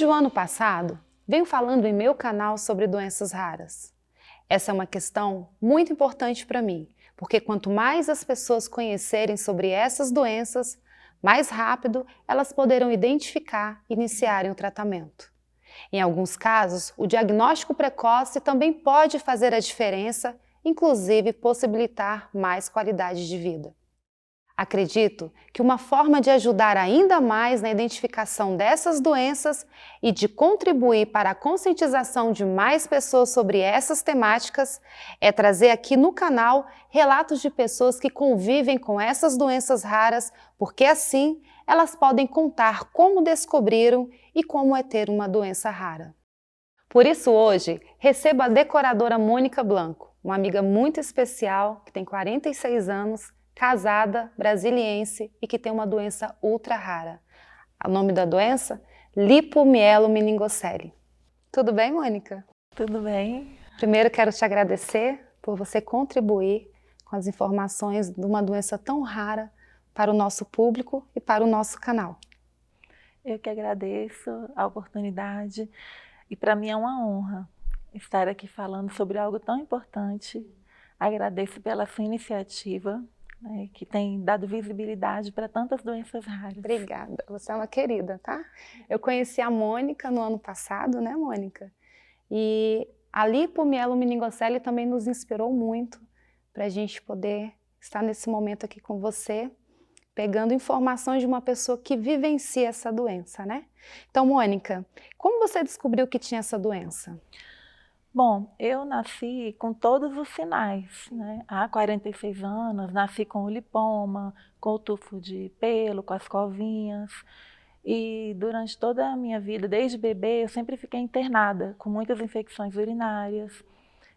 Desde o ano passado, venho falando em meu canal sobre doenças raras. Essa é uma questão muito importante para mim, porque quanto mais as pessoas conhecerem sobre essas doenças, mais rápido elas poderão identificar e iniciarem o tratamento. Em alguns casos, o diagnóstico precoce também pode fazer a diferença, inclusive possibilitar mais qualidade de vida. Acredito que uma forma de ajudar ainda mais na identificação dessas doenças e de contribuir para a conscientização de mais pessoas sobre essas temáticas é trazer aqui no canal relatos de pessoas que convivem com essas doenças raras, porque assim elas podem contar como descobriram e como é ter uma doença rara. Por isso hoje recebo a decoradora Mônica Blanco, uma amiga muito especial que tem 46 anos, casada, brasiliense e que tem uma doença ultra rara. O nome da doença? Lipomielomeningocele. Tudo bem, Mônica? Tudo bem. Primeiro quero te agradecer por você contribuir com as informações de uma doença tão rara para o nosso público e para o nosso canal. Eu que agradeço a oportunidade e para mim é uma honra estar aqui falando sobre algo tão importante. Agradeço pela sua iniciativa, né, que tem dado visibilidade para tantas doenças raras. Obrigada, você é uma querida, tá? Eu conheci a Mônica no ano passado, né, Mônica? E a lipomielomeningocele também nos inspirou muito para a gente poder estar nesse momento aqui com você, pegando informações de uma pessoa que vivencia essa doença, né? Então, Mônica, como você descobriu que tinha essa doença? Bom, eu nasci com todos os sinais, né? Há 46 anos, nasci com o lipoma, com o tufo de pelo, com as covinhas. E durante toda a minha vida, desde bebê, eu sempre fiquei internada, com muitas infecções urinárias.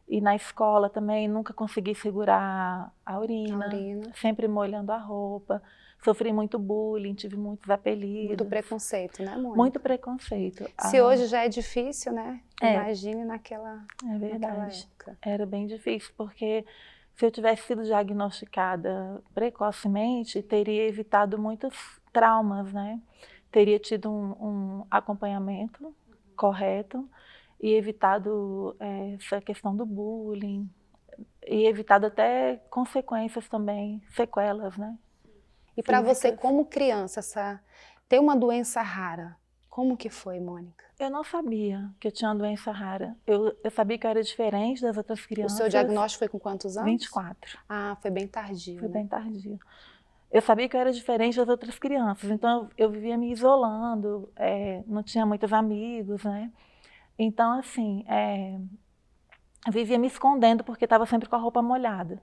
E na escola também nunca consegui segurar a urina, sempre molhando a roupa. Sofri muito bullying, tive muitos apelidos. Muito preconceito, né, Mônica? Muito preconceito. Se hoje já é difícil, né? É. Imagine naquela época. Era bem difícil, porque se eu tivesse sido diagnosticada precocemente, teria evitado muitos traumas, né? Teria tido um acompanhamento correto e evitado essa questão do bullying e evitado até consequências também, sequelas, né? E para você, como criança, ter uma doença rara, como que foi, Mônica? Eu não sabia que eu tinha uma doença rara. Eu sabia que eu era diferente das outras crianças. O seu diagnóstico foi com quantos anos? 24. Ah, foi bem tardio. Foi bem tardio. Eu sabia que eu era diferente das outras crianças, então eu vivia me isolando, não tinha muitos amigos, né? Então, assim, eu vivia me escondendo porque estava sempre com a roupa molhada.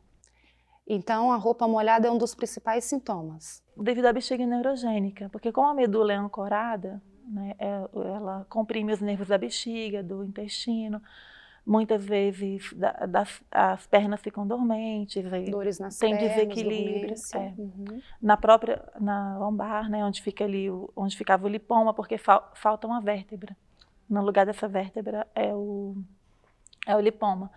Então, a roupa molhada é um dos principais sintomas? Devido à bexiga neurogênica, porque como a medula é ancorada, né, ela comprime os nervos da bexiga, do intestino, muitas vezes as pernas ficam dormentes, dores nas tem pernas, desequilíbrio. Na lombar, né, onde fica ali, onde ficava o lipoma, porque falta uma vértebra. No lugar dessa vértebra é o lipoma.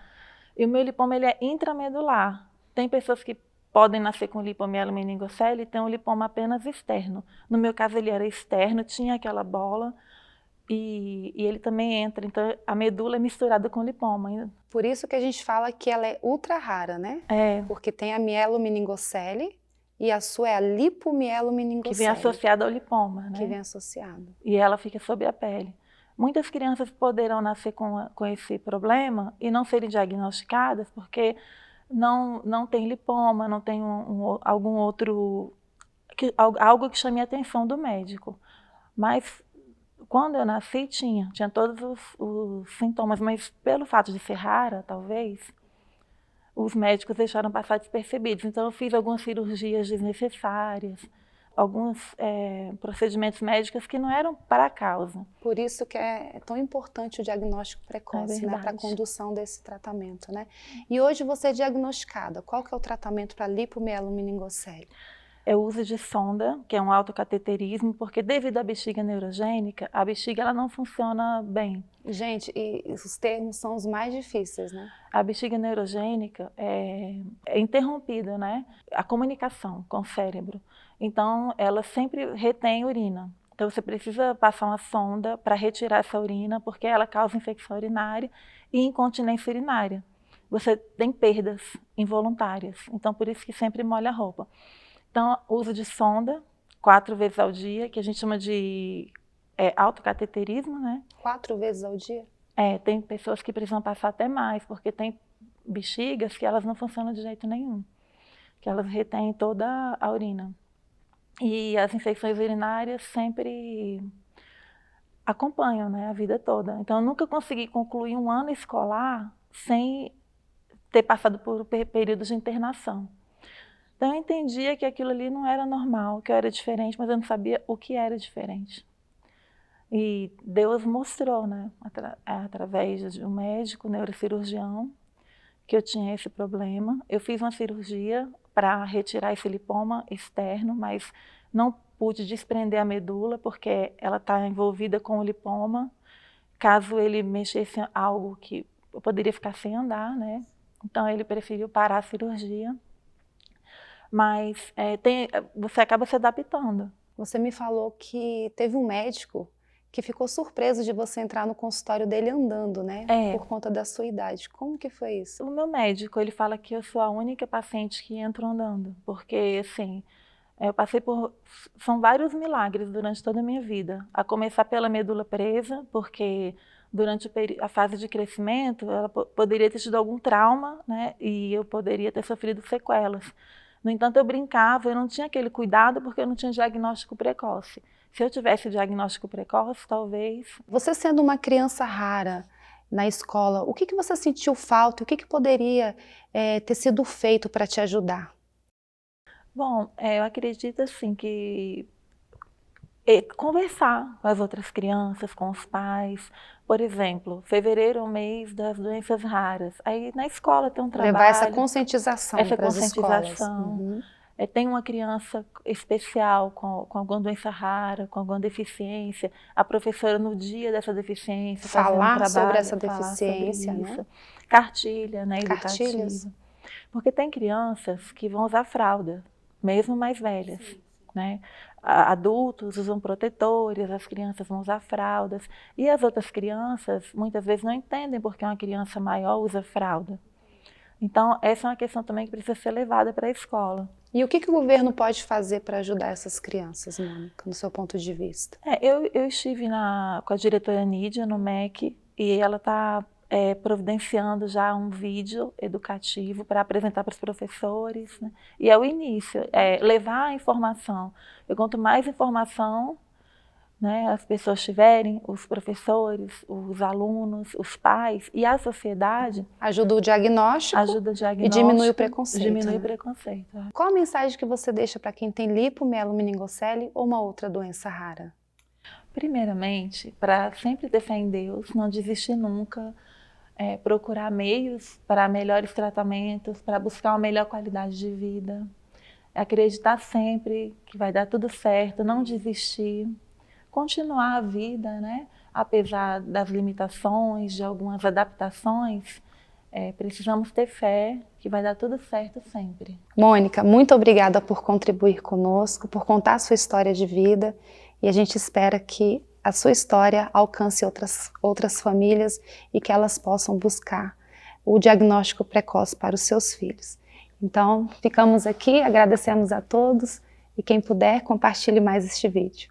E o meu lipoma ele é intramedular. Tem pessoas que podem nascer com lipomielomeningocele e tem um lipoma apenas externo. No meu caso ele era externo, tinha aquela bola e ele também entra. Então a medula é misturada com lipoma. Por isso que a gente fala que ela é ultra rara, né? Porque tem a mielomeningocele e a sua é a lipomielomeningocele. Que vem associada ao lipoma, né? Que vem associada. E ela fica sob a pele. Muitas crianças poderão nascer com esse problema e não serem diagnosticadas porque não tem lipoma, não tem algum outro, algo que chame a atenção do médico. Mas quando eu nasci tinha todos os sintomas, mas pelo fato de ser rara, talvez, os médicos deixaram passar despercebidos. Então eu fiz algumas cirurgias desnecessárias, alguns procedimentos médicos que não eram para a causa. Por isso que é tão importante o diagnóstico precoce, né, para a condução desse tratamento, né? E hoje você é diagnosticada. Qual que é o tratamento para lipomielomeningocele? É o uso de sonda, que é um autocateterismo, porque devido à bexiga neurogênica, a bexiga ela não funciona bem. Gente, e os termos são os mais difíceis, né? A bexiga neurogênica é interrompida, né? A comunicação com o cérebro. Então, ela sempre retém urina. Então, Então você precisa passar uma sonda para retirar essa urina, porque ela causa infecção urinária e incontinência urinária. Você tem perdas involuntárias, então por isso que sempre molha a roupa. Então, uso de sonda 4 vezes ao dia, que a gente chama de autocateterismo, né? 4 vezes ao dia? Tem pessoas que precisam passar até mais, porque tem bexigas que elas não funcionam de jeito nenhum, que elas retêm toda a urina. E as infecções urinárias sempre acompanham, né, a vida toda. Então, eu nunca consegui concluir um ano escolar sem ter passado por períodos de internação. Então, eu entendia que aquilo ali não era normal, que eu era diferente, mas eu não sabia o que era diferente. E Deus mostrou, né, através de um médico, neurocirurgião, que eu tinha esse problema. Eu fiz uma cirurgia para retirar esse lipoma externo, mas não pude desprender a medula, porque ela está envolvida com o lipoma. Caso ele mexesse em algo que eu poderia ficar sem andar, né? Então ele preferiu parar a cirurgia. Mas você acaba se adaptando. Você me falou que teve um médico que ficou surpreso de você entrar no consultório dele andando, né? Por conta da sua idade. Como que foi isso? O meu médico, ele fala que eu sou a única paciente que entra andando, porque, assim, eu passei são vários milagres durante toda a minha vida. A começar pela medula presa, porque durante a fase de crescimento, ela poderia ter tido algum trauma, né? E eu poderia ter sofrido sequelas. No entanto, eu brincava, eu não tinha aquele cuidado porque eu não tinha diagnóstico precoce. Se eu tivesse diagnóstico precoce, talvez... Você sendo uma criança rara na escola, o que você sentiu falta? O que poderia ter sido feito para te ajudar? Bom, eu acredito assim que conversar com as outras crianças, com os pais. Por exemplo, fevereiro é o mês das doenças raras. Aí na escola tem um trabalho... Levar essa conscientização para as escolas. Tem uma criança especial com alguma doença rara, com alguma deficiência. A professora, no dia dessa deficiência, falar sobre essa deficiência, né? Cartilha, né? Cartilhas. Educativa. Porque tem crianças que vão usar fralda, mesmo mais velhas, né? Adultos usam protetores, as crianças vão usar fraldas. E as outras crianças, muitas vezes, não entendem porque uma criança maior usa fralda. Então, essa é uma questão também que precisa ser levada para a escola. E o que o governo pode fazer para ajudar essas crianças, Mônica, no seu ponto de vista? Eu estive com a diretora Nídia no MEC e ela está providenciando já um vídeo educativo para apresentar para os professores, né? E é o início, levar a informação. Quanto mais informação, né, as pessoas tiverem, os professores, os alunos, os pais e a sociedade... Ajuda o diagnóstico, e diminui o preconceito. Diminui o preconceito. Qual a mensagem que você deixa para quem tem lipomielonmeningocele ou uma outra doença rara? Primeiramente, para sempre ter fé em Deus, não desistir nunca, procurar meios para melhores tratamentos, para buscar uma melhor qualidade de vida, acreditar sempre que vai dar tudo certo, não desistir, continuar a vida, né? Apesar das limitações, de algumas adaptações, precisamos ter fé que vai dar tudo certo sempre. Mônica, muito obrigada por contribuir conosco, por contar a sua história de vida, e a gente espera que a sua história alcance outras famílias e que elas possam buscar o diagnóstico precoce para os seus filhos. Então, ficamos aqui, agradecemos a todos e quem puder, compartilhe mais este vídeo.